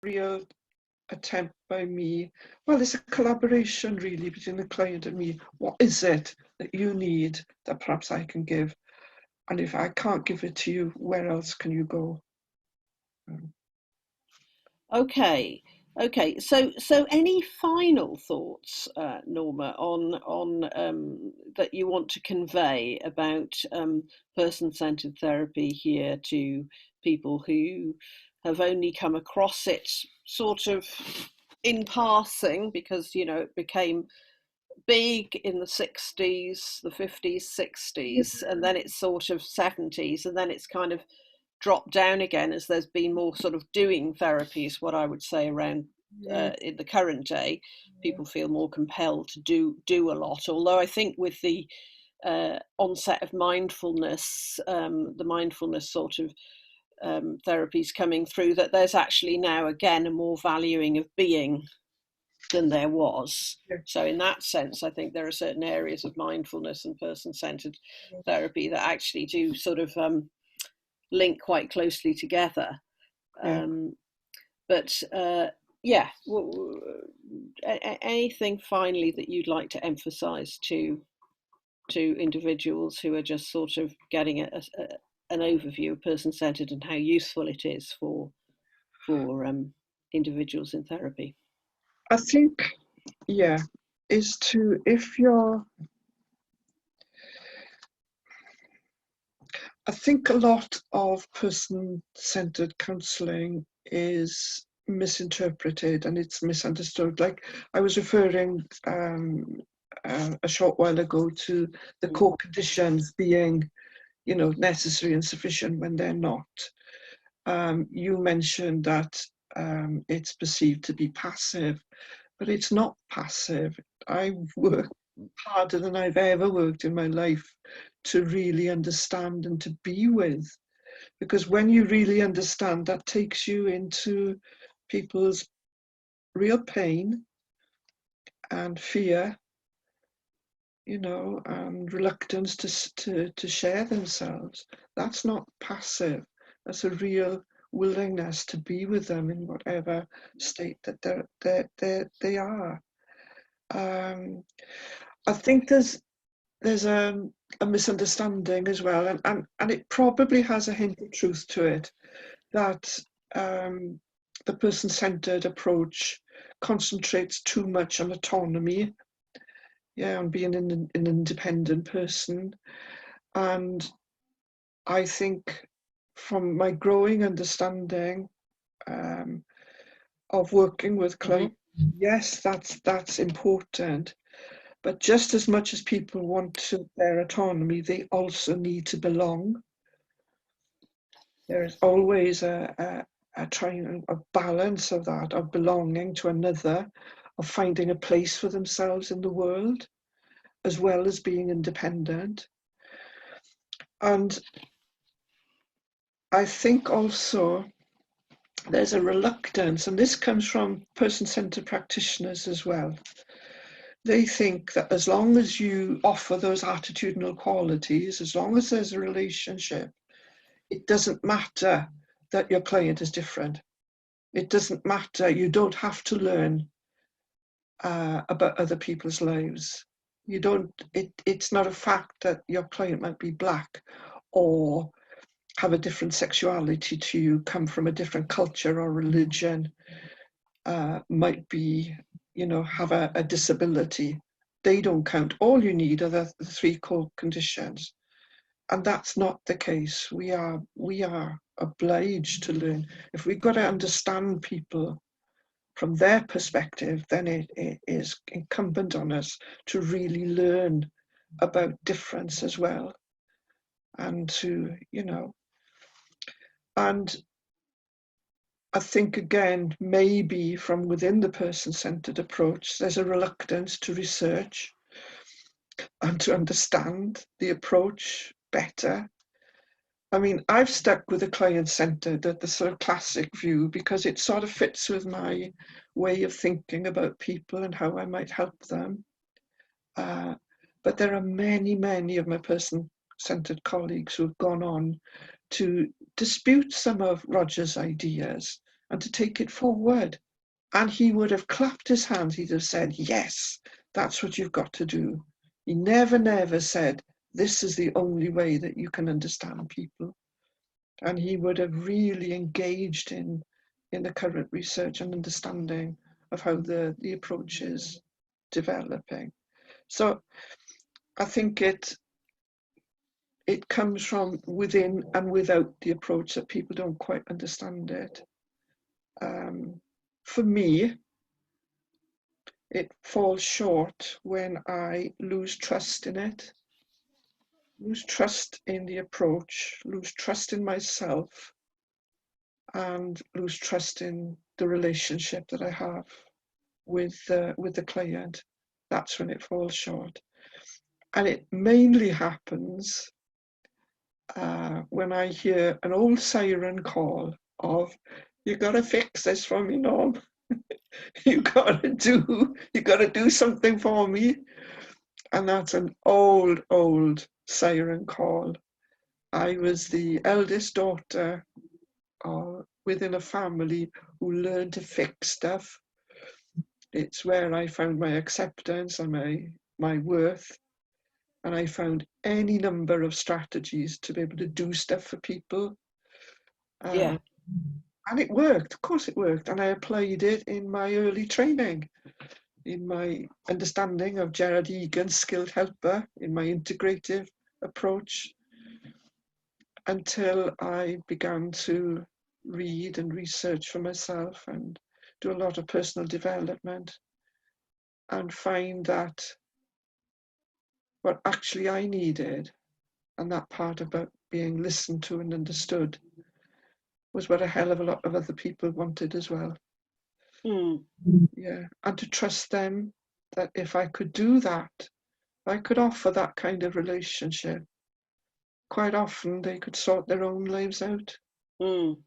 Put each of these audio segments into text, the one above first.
real attempt by me. Well, it's a collaboration really between the client and me. What is it that you need that perhaps I can give? And if I can't give it to you, where else can you go? Okay, okay. So any final thoughts, Norma, on that you want to convey about person-centered therapy here to people who have only come across it sort of in passing, because it became big in the 60s, the 50s, 60s, and then it's sort of 70s, and then it's kind of dropped down again as there's been more sort of doing therapies, what I would say around Yeah, in the current day. People feel more compelled to do a lot, although I think with the onset of mindfulness, the mindfulness sort of therapies coming through, that there's actually now again a more valuing of being than there was. yeah, So in that sense, I think there are certain areas of mindfulness and person-centered therapy that actually do sort of link quite closely together. yeah. But yeah, anything finally that you'd like to emphasize to individuals who are just sort of getting an overview of person-centered and how useful it is for individuals in therapy? I think, yeah, is to, if you're, I think a lot of person-centered counselling is misinterpreted and it's misunderstood. Like I was referring a short while ago to the core conditions being, necessary and sufficient when they're not. You mentioned that it's perceived to be passive, but it's not passive. I work harder than I've ever worked in my life to really understand and to be with. Because when you really understand, that takes you into people's real pain and fear, and reluctance to share themselves. That's not passive. That's a real willingness to be with them in whatever state that they are. I think there's a misunderstanding as well, and it probably has a hint of truth to it, that the person-centered approach concentrates too much on autonomy, on being an independent person. And I think from my growing understanding of working with clients, yes, that's important. But just as much as people want their autonomy, they also need to belong. There is always a trying a balance of that, of belonging to another, of finding a place for themselves in the world, as well as being independent. And I think also there's a reluctance, and this comes from person-centered practitioners as well. They think that as long as you offer those attitudinal qualities, as long as there's a relationship, it doesn't matter that your client is different. It doesn't matter. You don't have to learn about other people's lives. You don't. It's not a fact that your client might be black or have a different sexuality to you, come from a different culture or religion, might be, have a disability. They don't count. All you need are the three core conditions. And that's not the case. We are obliged to learn. If we've got to understand people from their perspective, then it is incumbent on us to really learn about difference as well. And to, and I think again, maybe from within the person-centered approach, there's a reluctance to research and to understand the approach better. I mean, I've stuck with the client-centered, the sort of classic view, because it sort of fits with my way of thinking about people and how I might help them. But there are many, many of my person-centered colleagues who have gone on to dispute some of Roger's ideas and to take it forward. And he would have clapped his hands. He'd have said, yes, that's what you've got to do. He never said, this is the only way that you can understand people. And he would have really engaged in the current research and understanding of how the approach is developing. So I think it comes from within and without the approach that people don't quite understand it. For me, it falls short when I lose trust in it, lose trust in the approach, lose trust in myself, and lose trust in the relationship that I have with the client. That's when it falls short. And it mainly happens when I hear an old siren call of, you got to fix this for me, Norm. you got to do something for me. And that's an old siren call. I was the eldest daughter within a family who learned to fix stuff. It's where I found my acceptance and my worth. And I found any number of strategies to be able to do stuff for people. Yeah. And it worked, of course it worked. And I applied it in my early training, in my understanding of Gerard Egan's skilled helper, in my integrative approach, until I began to read and research for myself and do a lot of personal development and find that what actually I needed, and that part about being listened to and understood, was what a hell of a lot of other people wanted as well. Mm. Yeah, and to trust them that if I could do that, I could offer that kind of relationship, quite often they could sort their own lives out. Mm.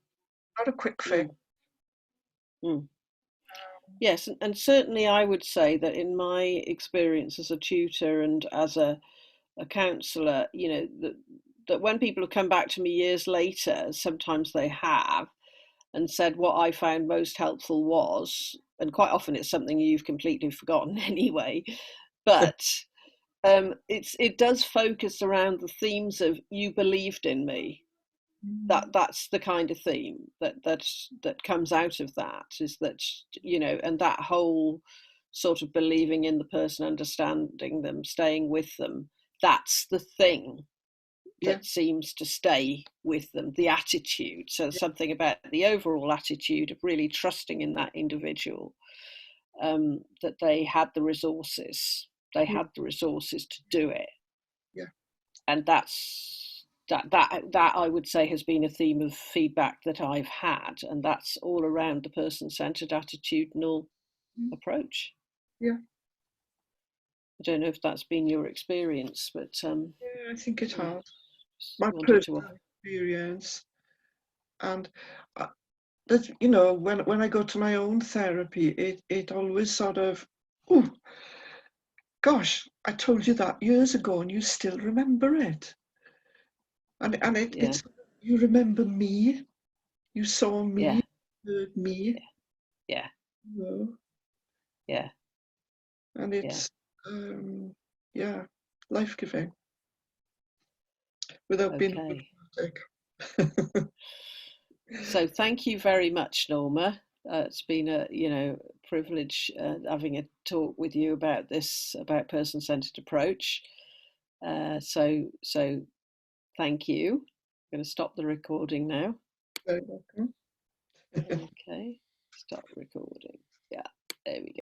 Not a quick fix. Mm. Yes, and certainly I would say that in my experience as a tutor and as a counsellor, you know, that when people have come back to me years later, sometimes they have, and said what I found most helpful was, and quite often it's something you've completely forgotten anyway, but it does focus around the themes of you believed in me. That's the kind of theme that comes out of that, is that, you know, and that whole sort of believing in the person, understanding them, staying with them, that's the thing Yeah, that seems to stay with them, the attitude. So yeah, something about the overall attitude of really trusting in that individual, that they had the resources, yeah, to do it. yeah, And that I would say has been a theme of feedback that I've had, and that's all around the person-centered attitudinal approach. yeah. I don't know if that's been your experience, but Yeah, I think it yeah, has. just My wanted to personal experience. And that, you know, when I go to my own therapy, it always sort of, oh gosh, I told you that years ago and you still remember it. And yeah, it's, you remember me, you saw yeah, me, heard me, yeah, you know, yeah, and yeah. it's yeah, life-giving without being Okay. dramatic. So thank you very much, Norma. It's been a, you know, privilege having a talk with you about this, about person-centered approach. So thank you. I'm going to stop the recording now. Very welcome. Okay, stop recording. Yeah, there we go.